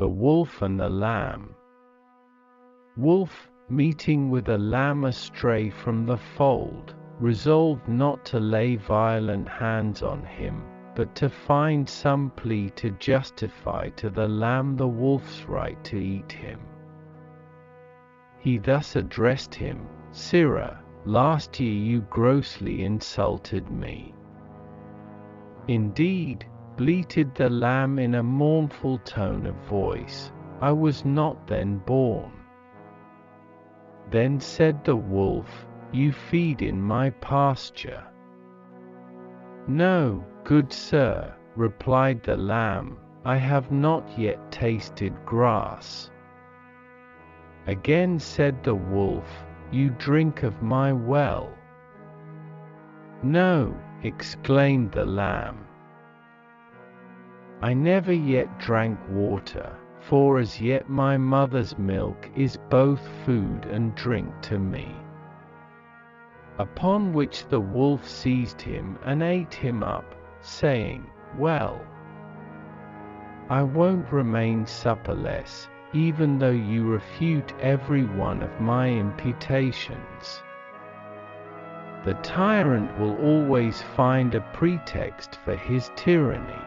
The Wolf and the Lamb. Wolf, meeting with a lamb astray from the fold, resolved not to lay violent hands on him, but to find some plea to justify to the lamb the wolf's right to eat him. He thus addressed him: "Sirrah, last year you grossly insulted me." "Indeed," bleated the lamb in a mournful tone of voice, "I was not then born." Then said the wolf, "You feed in my pasture." "No, good sir," replied the lamb, "I have not yet tasted grass." Again said the wolf, "You drink of my well." "No," exclaimed the lamb, "I never yet drank water, for as yet my mother's milk is both food and drink to me." Upon which the wolf seized him and ate him up, saying, "Well, I won't remain supperless, even though you refute every one of my imputations." The tyrant will always find a pretext for his tyranny.